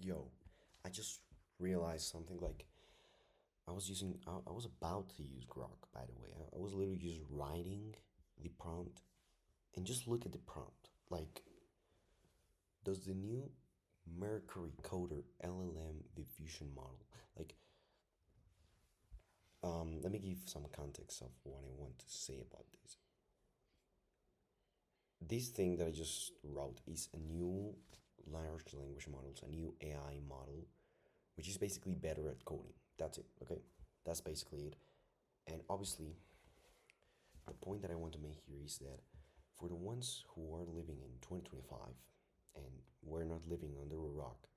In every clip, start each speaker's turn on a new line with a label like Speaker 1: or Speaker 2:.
Speaker 1: Yo, I just realized something like I was about to use Grok, by the way. I was literally just writing the prompt and just look at the prompt. Like, does the new Mercury Coder LLM diffusion model, like, let me give some context of what I want to say about this. This thing that I just wrote is a new large language model, a new AI model, which is basically better at coding. That's it, okay? That's basically it. And obviously, the point that I want to make here is that for the ones who are living in 2025 and we're not living under a rock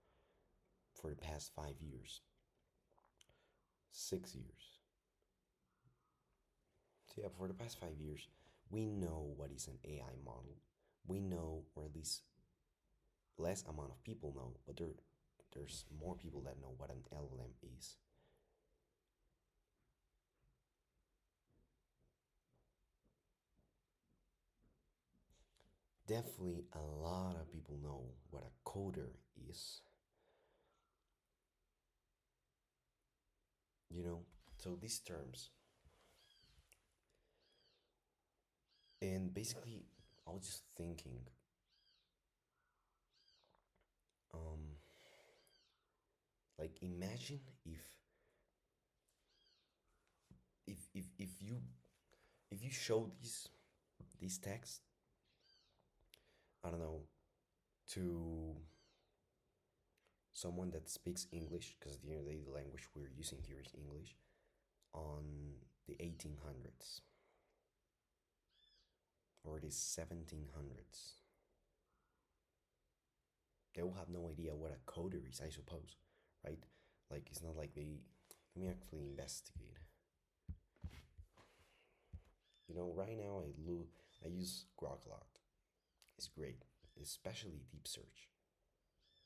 Speaker 1: for the past 5 years, 6 years, so yeah, for the past 5 years, we know what is an AI model. We know, or at least less amount of people know, but there's more people that know what an LLM is. Definitely a lot of people know what a coder is, you know? So these terms. And basically, I was just thinking, um, like imagine if you show these texts, I don't know, to someone that speaks English, because the end of the day, the language we're using here is English, on the 1800s or the 1700s, they will have no idea what a coder is, I suppose, right? Like it's not like they. Let me actually investigate. Right now I use Grok a lot. It's great, especially deep search.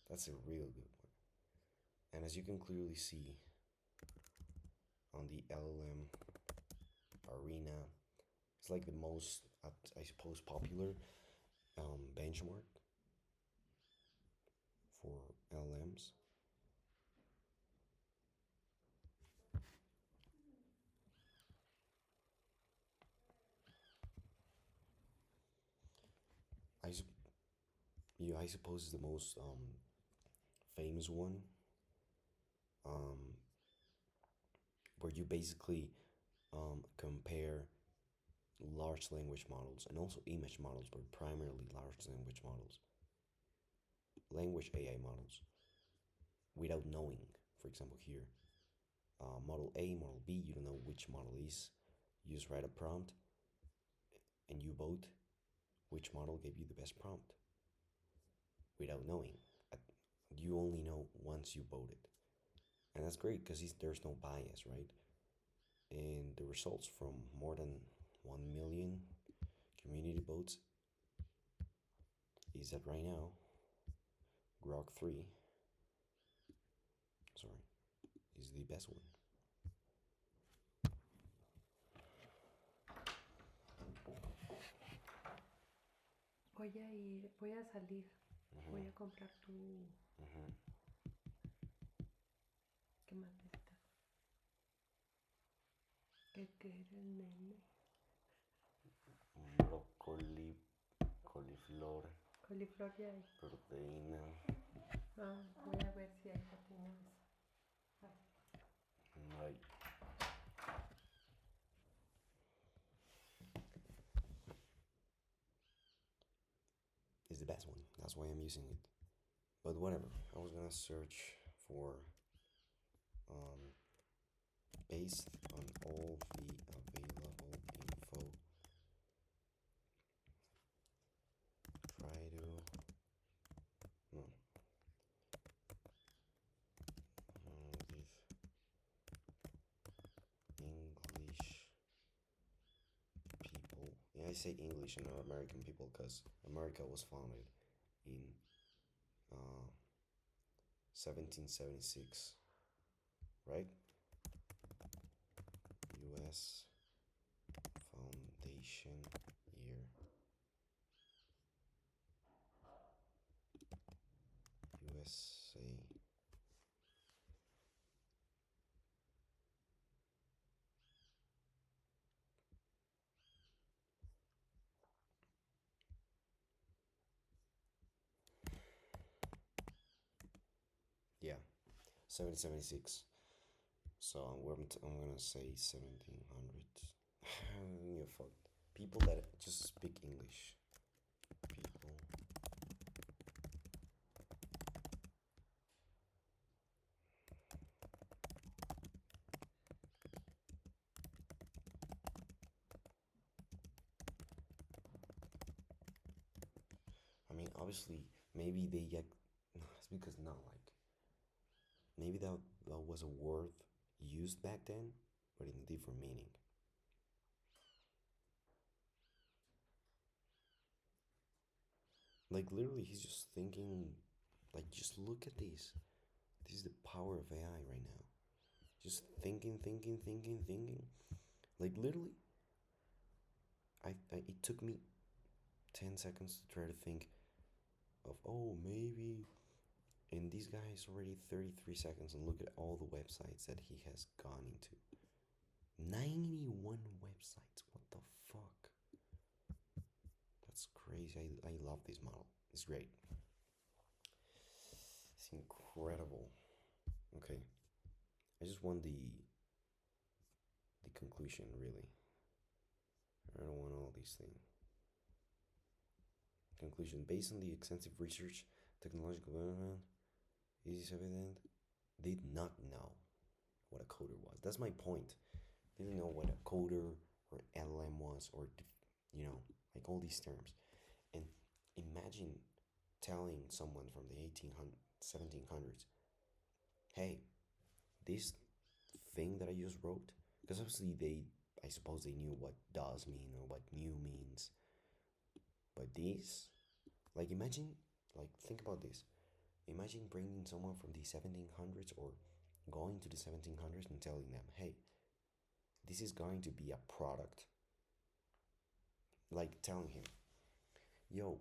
Speaker 1: That's a real good one. And as you can clearly see on the LLM arena, it's like the most, I suppose, popular benchmark for LLMs. I, I suppose is the most famous one, um, where you basically compare large language models and also image models, but primarily large language models, language AI models, without knowing. For example, here, model A, model B, you don't know which model is. You just write a prompt and you vote which model gave you the best prompt without knowing. You only know once you voted. And that's great because there's no bias, right? And the results from more than 1 million community votes is that right now, Grok 3, sorry, is the best one.
Speaker 2: Voy a salir, voy a comprar tu... ¿Qué más necesitas? ¿Qué quieres, nene?
Speaker 1: Brócoli, coliflor,
Speaker 2: Coliflor ya hay.
Speaker 1: proteína.
Speaker 2: Ah, voy a ver si hay patinas.
Speaker 1: Right. Is the best one. That's why I'm using it. But whatever. I was gonna search for um, based on all the available info. Try to no, give English people. Yeah, I say English and not American people because America was founded in uh, 1776, right? U.S. Foundation year. USA 1776. So I'm gonna say 1700s. Yeah, fuck. People that just speak English. People. I mean, obviously, maybe they get. It's because not like maybe that was a word used back then, but in a different meaning. Like literally, he's just thinking. Like, just look at this. This is the power of AI right now. Just thinking, thinking, thinking, thinking. Like literally, it took me 10 seconds to try to think of maybe. And this guy is already 33 seconds, and look at all the websites that he has gone into. 91 websites. What the fuck? That's crazy. I love this model. It's great. It's incredible. Okay. I just want the conclusion really. I don't want all these things. Conclusion. Based on the extensive research, technological development, it is evident they did not know what a coder was. That's my point. They didn't know what a coder or LLM was, or like all these terms. And imagine telling someone from the 1800s, 1700s, hey, this thing that I just wrote, because obviously I suppose they knew what does mean or what new means, but this, like imagine, like think about this. Imagine bringing someone from the 1700s or going to the 1700s and telling them, hey, this is going to be a product. Like telling him, yo,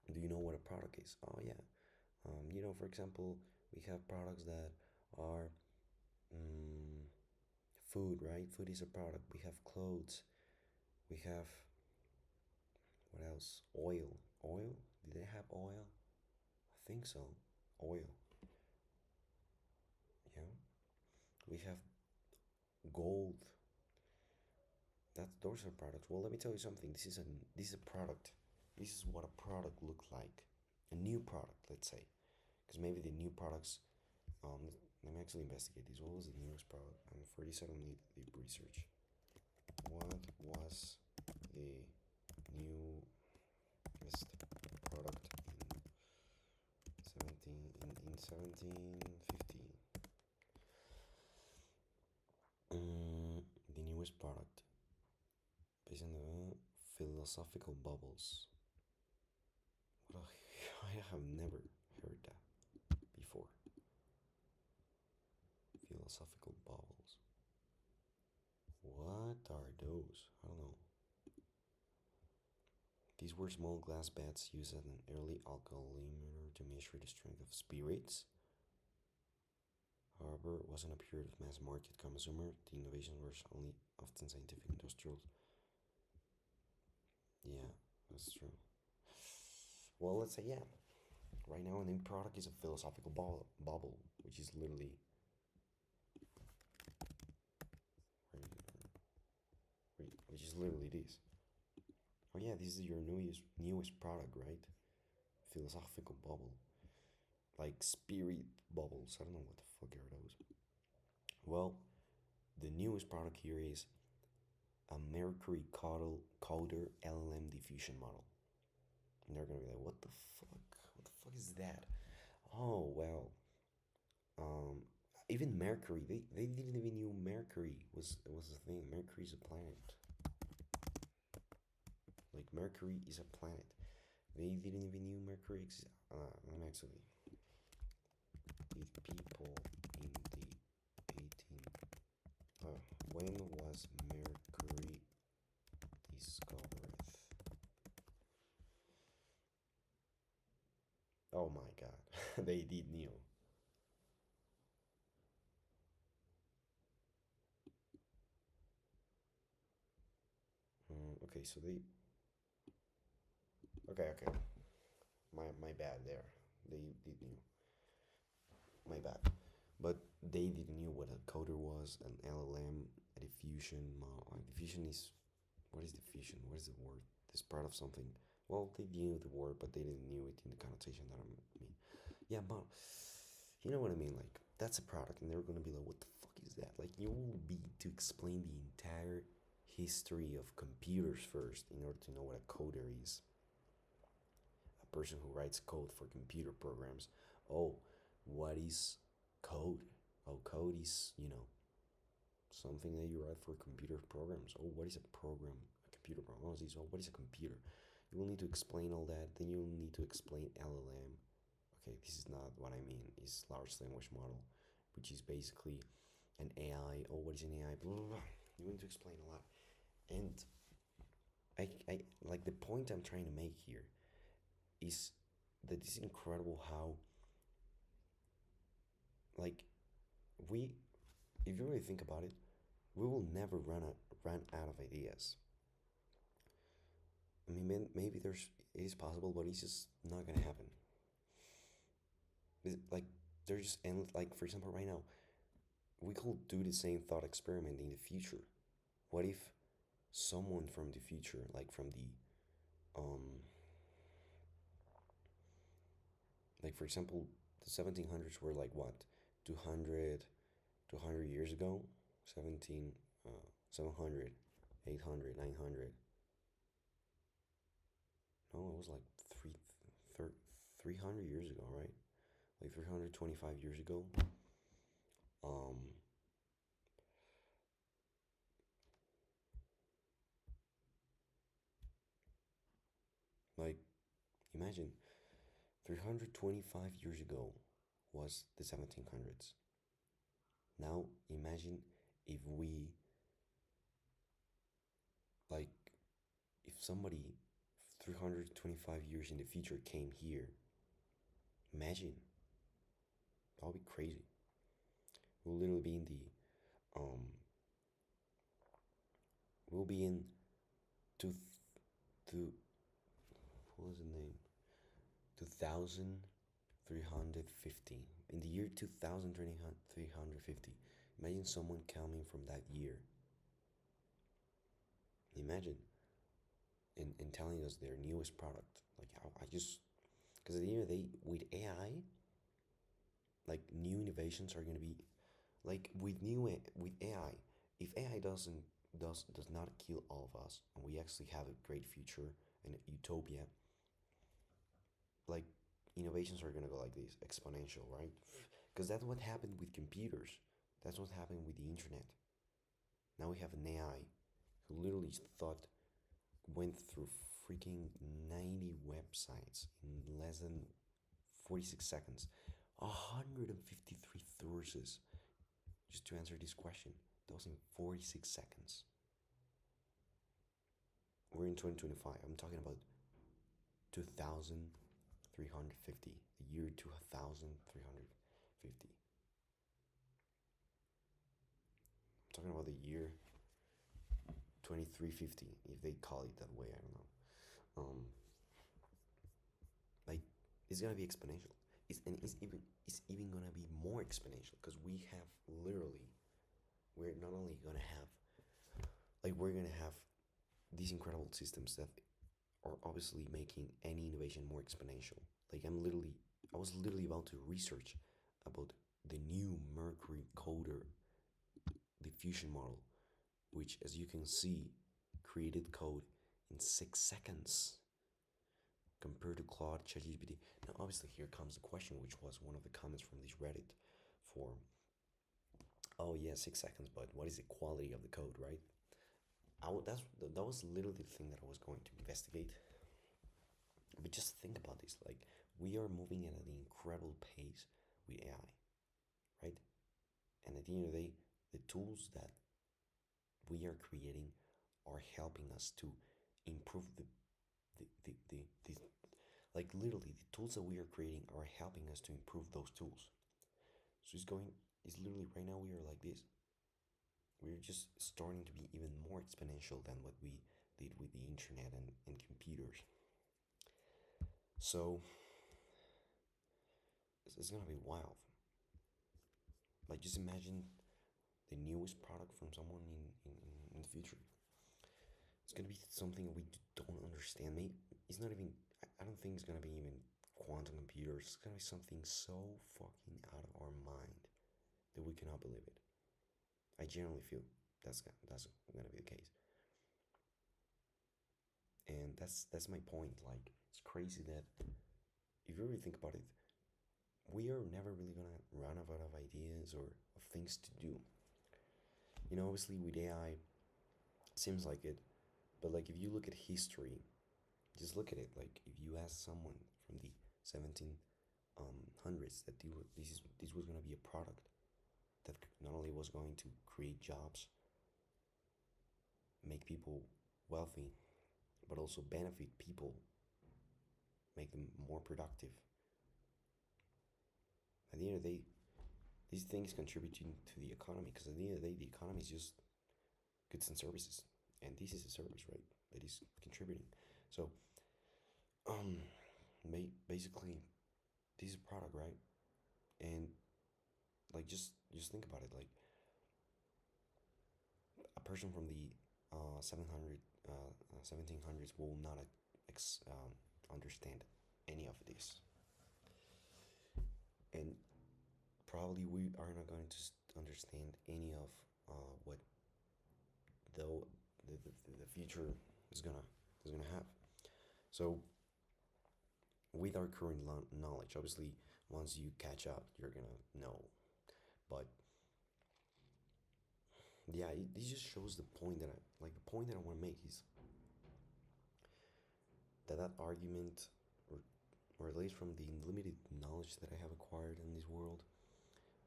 Speaker 1: do you know what a product is? Oh, yeah. For example, we have products that are food, right? Food is a product. We have clothes. We have, what else? Oil. Oil? Did they have oil? I think so. Oil. Yeah. We have gold. Those are products. Well, let me tell you something. This is a product. This is what a product looked like. A new product, let's say, because maybe the new products. Let me actually investigate this. What was the newest product? I'm for this I don't need deep research. What was the newest product in 1750? The newest product based on the philosophical bubbles. What I have never heard that before. Philosophical bubbles. What are those? I don't know. These were small glass beds used as an early alcoholimeter to measure the strength of spirits. However, it wasn't a period of mass market consumer. The innovations were only often scientific industrial. Yeah, that's true. Well, let's say yeah. Right now, a new product is a philosophical bubble, which is literally. Which is literally this. Oh yeah, this is your newest product, right? Philosophical bubble, like spirit bubbles. I don't know what the fuck are those. Well, the newest product here is a Mercury Coder LLM diffusion model. And they're gonna be like, what the fuck? What the fuck is that? Oh well. Um, Even Mercury, they didn't even know Mercury was a thing. Mercury is a planet. Like Mercury is a planet. They didn't even know Mercury exists. I'm actually. Did people in the 18. When was Mercury discovered? Oh my god, they did knew. Okay, so they. Okay. My bad there. They did knew. My bad. But they didn't know what a coder was, an LLM, a diffusion model. Like diffusion is, what is diffusion? What is the word? It's part of something. Well, they knew the word, but they didn't knew it in the connotation that I mean. Yeah, but you know what I mean? Like that's a product, and they're gonna be like, "What the fuck is that?" Like you will be to explain the entire history of computers first in order to know what a coder is. A person who writes code for computer programs. Oh, what is code? Oh, code is something that you write for computer programs. Oh, what is a program? A computer program. Oh, what is a computer? You will need to explain all that. Then you will need to explain LLM. Okay, this is not what I mean. It's large language model, which is basically an AI. Oh, what is an AI? Blah blah blah. You need to explain a lot. And I like the point I'm trying to make here is that it's incredible how like we, if you really think about it, we will never run out of ideas. I mean, maybe it is possible, but it's just not gonna happen. Like there's just endless. Like for example, right now, we could do the same thought experiment in the future. What if someone from the future, like from like for example, the 1700s were like what, 200, 200 years ago, 17, 700, 800, 900. No, it was like 300 years ago, right? Like 325 years ago. Um, like imagine 325 years ago was the 1700s. Now imagine if we like if somebody 325 years in the future came here. Imagine that would be crazy. We'll literally be in the we'll be in two two what was the name 2350 in the year 2350. Imagine someone coming from that year. Imagine and telling us their newest product. Like I just because at the end of the day with AI, like new innovations are gonna be like with AI. If AI does not kill all of us, and we actually have a great future and utopia, like innovations are gonna go like this, exponential, right? Because that's what happened with computers. That's what happened with the internet. Now we have an AI who literally thought went through freaking 90 websites in less than 46 seconds, 153 sources just to answer this question. That was in 46 seconds. We're in 2025. I'm talking about 2350, the year 2350. I'm talking about the year 2350, if they call it that way. I don't know. Like it's gonna be exponential. It's even gonna be more exponential because we have literally we're not only gonna have we're gonna have these incredible systems that are obviously making any innovation more exponential. I was literally about to research about the new Mercury coder diffusion model, which, as you can see, created code in 6 seconds compared to Claude, ChatGPT. Now, obviously, here comes the question, which was one of the comments from this Reddit forum. Oh yeah, 6 seconds, but what is the quality of the code, right? That was literally the thing that I was going to investigate. But just think about this: like we are moving at an incredible pace with AI, right? And at the end of the day, the tools that we are creating are helping us to improve the like literally the tools that we are creating are helping us to improve those tools. So it's literally right now we are like this. We're just starting to be even more exponential than what we did with the internet and computers. So it's gonna be wild. like just imagine the newest product from someone in the future. It's gonna be something we don't understand. Maybe it's not even. I don't think it's gonna be even quantum computers. It's gonna be something so fucking out of our mind that we cannot believe it. I generally feel that's gonna be the case, and that's my point. Like it's crazy that if you really think about it, we are never really gonna run out of ideas or of things to do. You know, obviously with AI, seems like it, but like if you look at history, just look at it. Like if you ask someone from the 17 hundreds that this was gonna be a product that not only was going to create jobs, make people wealthy, but also benefit people, make them more productive. At the end of the day, these things contributing to the economy, because at the end of the day, the economy is just goods and services, and this is a service, right? That is contributing. So, um, basically, this is a product, right? And like, just think about it. Like, a person from the 1700s will not understand any of this, and probably we are not going to understand any of what though the future is gonna have. So with our current knowledge, obviously, once you catch up, you're gonna know. But yeah, this just shows the point that the point that I want to make is that argument, or at least from the limited knowledge that I have acquired in this world,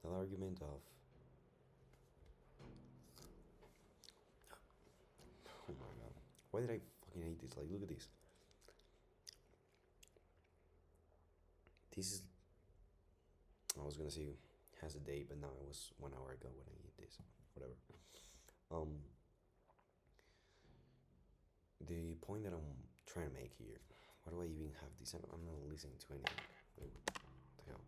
Speaker 1: that argument of, oh my god, why did I fucking hate this? Like, look at this. This is, I was gonna say has a date, but now it was 1 hour ago when I did this. Whatever. Um, the point that I'm trying to make here. Why do I even have this? I'm not listening to anything. What the hell?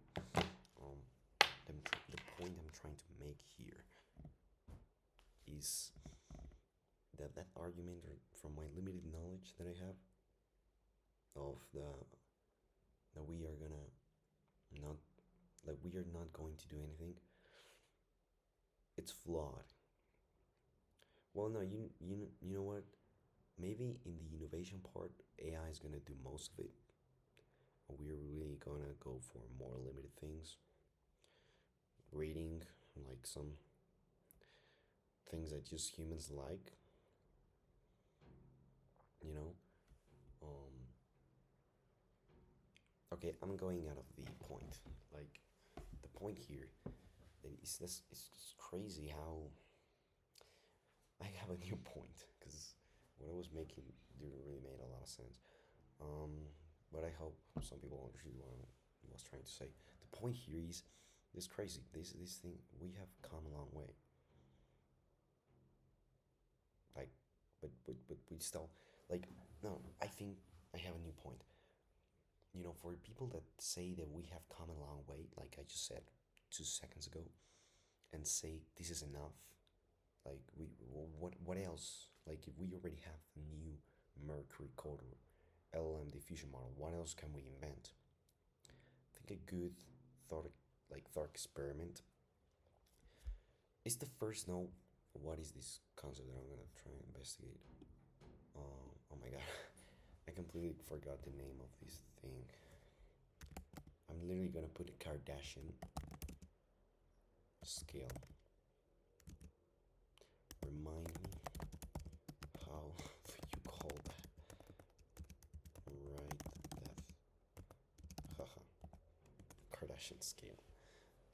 Speaker 1: The point I'm trying to make here is that argument, or from my limited knowledge that I have of that we are gonna not, like, we are not going to do anything. It's flawed. Well, no, you know what? Maybe in the innovation part, AI is gonna do most of it. We're really gonna go for more limited things. Reading, like some things that just humans like. You know. Okay, I'm going out of the point. Like, the point here is this. It's crazy how I have a new point, because what I was making didn't really make a lot of sense. But I hope some people understood what I was trying to say. The point here is this crazy. This thing, we have come a long way. Like, but we still, like, no. I think I have a new point. You know, for people that say that we have come a long way, like I just said 2 seconds ago, and say this is enough. Like, what else? Like, if we already have the new Mercury Code or LLM diffusion model, what else can we invent? I think a good thought experiment is to first know what is this concept that I'm gonna try and investigate. Oh my god, I completely forgot the name of this thing. I'm literally gonna put a Kardashian scale. Remind me, how do you call that? Right, that. Haha. Kardashian scale.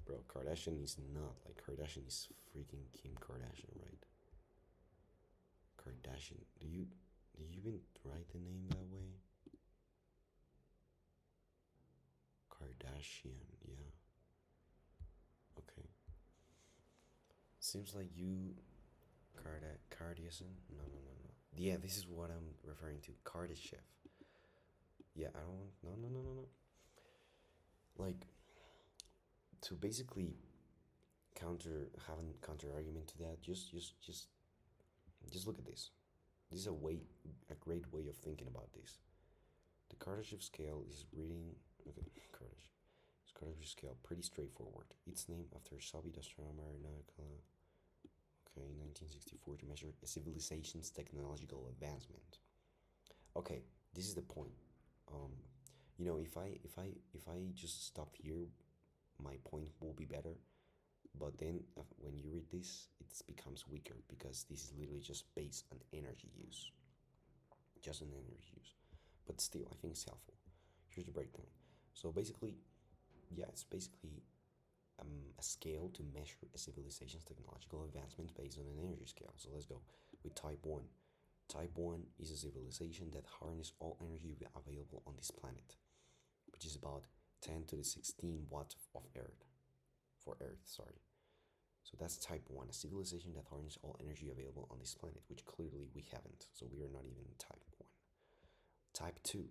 Speaker 1: Bro, Kardashian is not like Kardashian is freaking Kim Kardashian, right? Kardashian. Do you even write the name that way? Kardashian, yeah. Okay. Seems like you Kardashian? No. Yeah, this is what I'm referring to. Kardashev. Yeah, I don't want. No. Like, to basically counter argument to that, just look at this. This is a great way of thinking about this. The Kardashev scale is reading. Okay, Kardashev scale pretty straightforward. It's named after Soviet astronomer Nikola. Okay, 1964 to measure a civilization's technological advancement. Okay, this is the point. Um, if I just stopped here, my point will be better. But then when you read this, it becomes weaker because this is literally just based on energy use, just on energy use. But still, I think it's helpful. Here's the breakdown. So basically, yeah, it's basically a scale to measure a civilization's technological advancement based on an energy scale. So let's go with type 1. Type 1 is a civilization that harnesses all energy available on this planet, which is about 10 to the 16 watts of Earth. For Earth, sorry. So that's type 1, a civilization that harnesses all energy available on this planet, which clearly we haven't. So we are not even type 1. Type 2,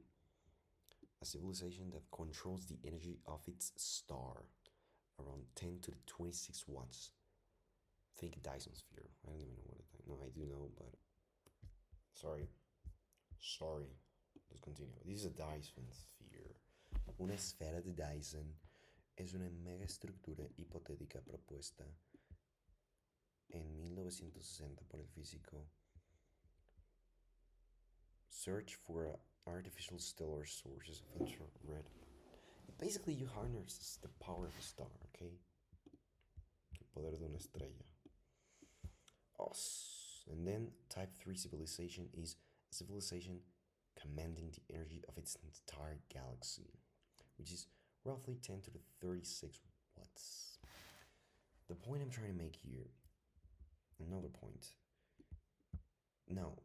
Speaker 1: a civilization that controls the energy of its star, around 10 to the 26 watts. Think Dyson sphere. I don't even know what it is. No, I do know, but sorry. Let's continue. This is a Dyson sphere. Una esfera de Dyson es una mega estructura hipotética propuesta en 1960 por el físico Search for artificial stellar sources of infrared. Basically, you harness the power of a star, okay? El poder de una estrella. And then type 3 civilization is a civilization commanding the energy of its entire galaxy, which is roughly 10 to the 36 watts. The point I'm trying to make here, another point. No.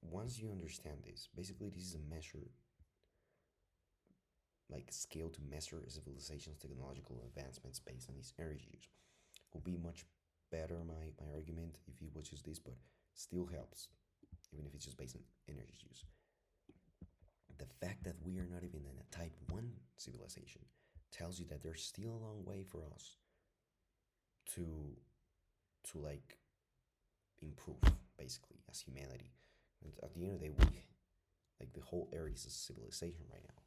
Speaker 1: Once you understand this, basically this is a measure, like a scale to measure a civilization's technological advancements based on its energy use. Would be much better my argument if it was just this, but still helps, even if it's just based on energy use. The fact that we are not even in a type 1 civilization tells you that there's still a long way for us to like improve, basically, as humanity. And at the end of the day, we, like, the whole Earth is a civilization right now.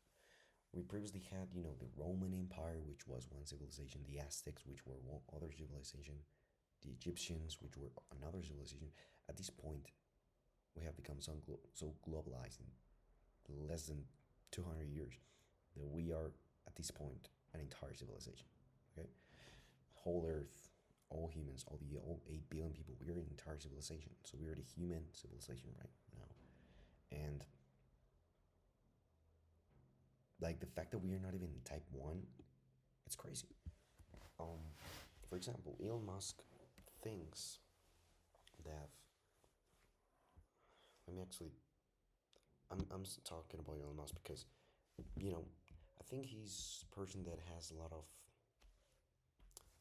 Speaker 1: We previously had, the Roman Empire, which was one civilization, the Aztecs, which were one other civilization, the Egyptians, which were another civilization. At this point, we have become so globalized in less than 200 years that we are, at this point, an entire civilization. Okay, whole Earth, all humans, all 8 billion people, we are an entire civilization. So we are the human civilization right now, and like the fact that we are not even type 1, it's crazy. For example, Elon Musk thinks that, let me actually, I'm talking about Elon Musk because, I think he's a person that has a lot of,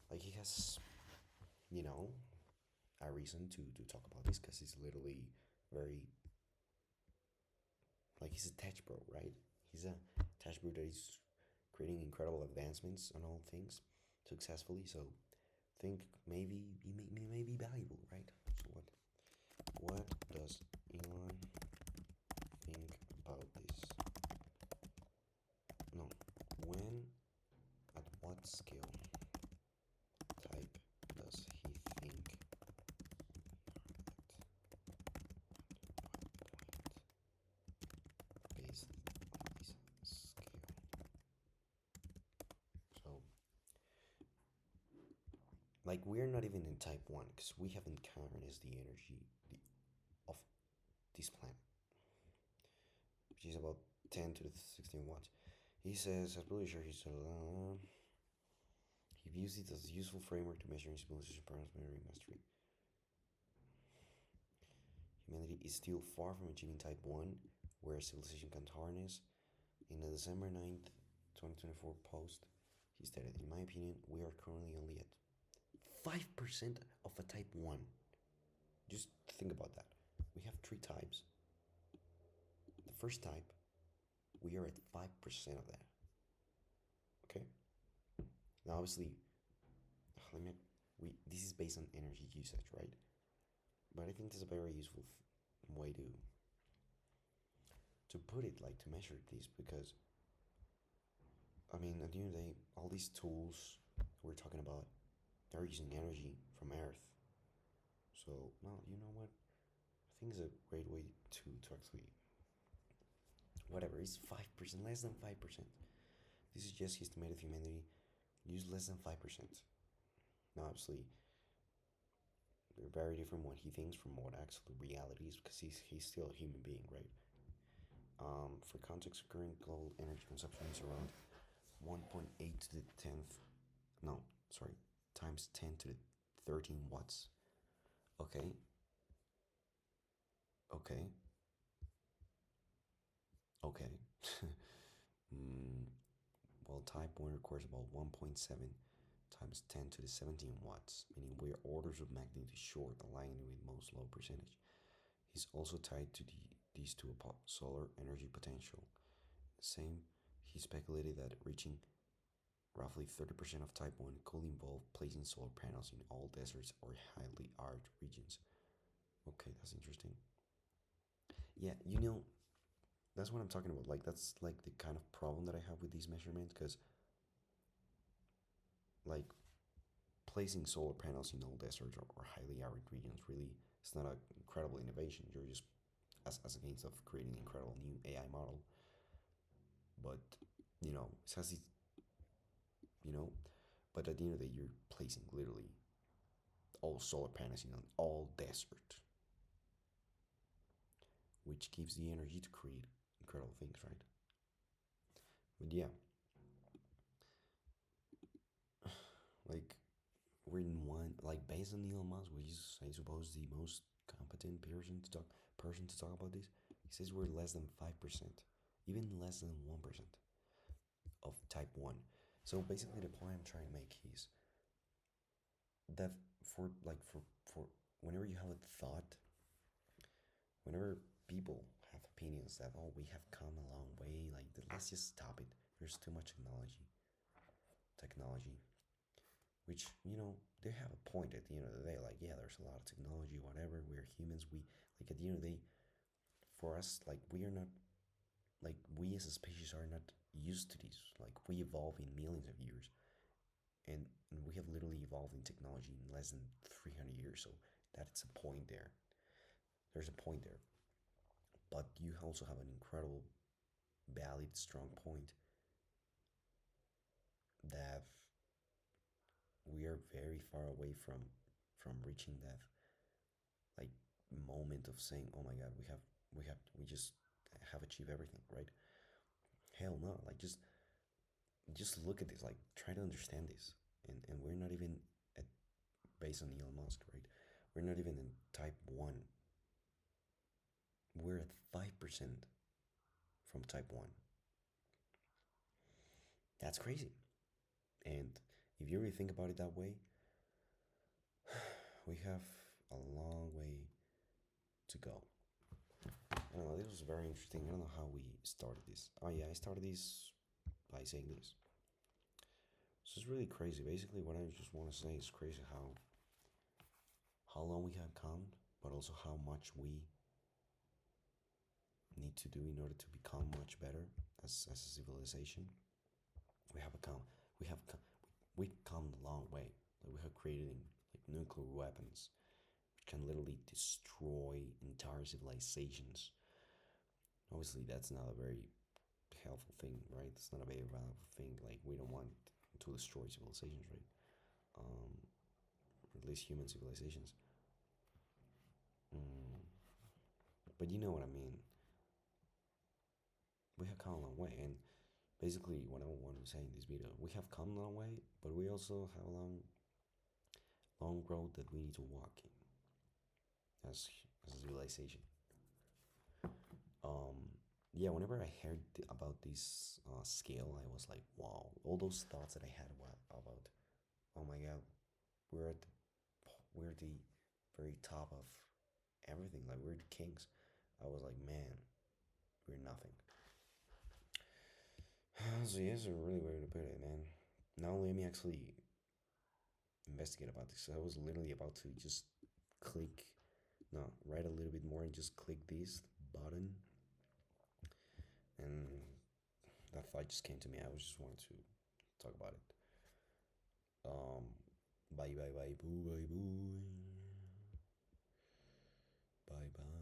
Speaker 1: like, he has, a reason to talk about this, because he's literally very, like, he's a tech bro, right? He's a tech bro that is creating incredible advancements on all things successfully. So think maybe he may be valuable, right? So what does Elon think about this? No, when, at what scale, type does he think based on this scale? So, like, we're not even in type 1 because we haven't harnessed the energy of this planet, which is about 10 to the 16 watts. He says, I'm pretty sure he views it as a useful framework to measure civilization progress, memory, mastery. Humanity is still far from achieving type 1, where civilization can harness. In a December 9th, 2024 post, he stated, in my opinion, we are currently only at 5% of a type 1. Just think about that. We have 3 types. The first type, we are at 5% of that. Okay? Now, obviously, let me this is based on energy usage, right? But I think this is a very useful way to put it, like to measure this, because I mean, at the end of the day, all these tools we're talking about, they're using energy from Earth. So, well, you know what? I think it's a great way to actually, whatever, it's 5%, less than 5%. This is just estimated humanity use less than 5%. Now, obviously, they're very different what he thinks from what actually reality is, because he's still a human being, right? For context, current global energy consumption is around 1.8 to the 10th, no, sorry, times 10 to the 13 watts. Okay, okay, okay. mm, well, type 1 requires about 1.7 times 10 to the 17 watts, meaning we're orders of magnitude short, aligning with most low percentage. He's also tied to these two solar energy potential. Same, he speculated that reaching roughly 30% of Type 1 could involve placing solar panels in all deserts or highly arid regions. Okay, that's interesting. Yeah, that's what I'm talking about. Like, that's like the kind of problem that I have with these measurements, because, like, placing solar panels in all deserts or highly arid regions really, it's not an incredible innovation. You're just, as against of creating an incredible new AI model. But, it has these, you know, but at the end of the day, you're placing literally all solar panels in all desert, which gives the energy to create incredible things, right? But yeah, like we're in one, like based on Elon Musk, which is I suppose the most competent person to talk about this. He says we're less than 5%, even less than 1% of Type 1. So basically, the point I'm trying to make is that for whenever you have a thought, whenever people have opinions that, oh, we have come a long way, like let's just stop it, there's too much technology, which they have a point at the end of the day, like, yeah, there's a lot of technology, whatever, we're humans, we, like, at the end of the day, for us, like, we are not, like, we as a species are not used to this, like, we evolve in millions of years, and we have literally evolved in technology in less than 300 years, so that's a point there, there's a point there. But you also have an incredible, valid, strong point that we are very far away from reaching that, like, moment of saying, oh my god, we just have achieved everything, right? Hell no, like, just look at this, like, try to understand this, and we're not even at, based on Elon Musk, right? We're not even in Type 1. We're at 5% from Type 1. That's crazy. And if you really think about it that way, we have a long way to go. I don't know, this was very interesting. I don't know how we started this. Oh yeah, I started this by saying this. So it's really crazy. Basically, what I just want to say is crazy how long we have come, but also how much we need to do in order to become much better as a civilization. We have come, we have come, we've come a long way. Like, we have created like nuclear weapons, which can literally destroy entire civilizations. Obviously, that's not a very helpful thing, right? It's not a very valuable thing. Like, we don't want to destroy civilizations, right? Um, at least human civilizations. Mm, but you know what I mean. We have come a long way, and basically, what I want to say in this video, we have come a long way, but we also have a long road that we need to walk in as a civilization. Um, yeah, whenever I heard about this scale, I was like, wow, all those thoughts that I had about, oh my god, we're at the, we're the very top of everything, like we're the kings. I was like, man, we're nothing. So yeah, it's a really way to put it, man. Now let me actually investigate about this. I was literally about to just click, no, write a little bit more and just click this button, and that thought just came to me. I was just wanted to talk about it. Um, bye bye bye boo bye boo. Bye bye.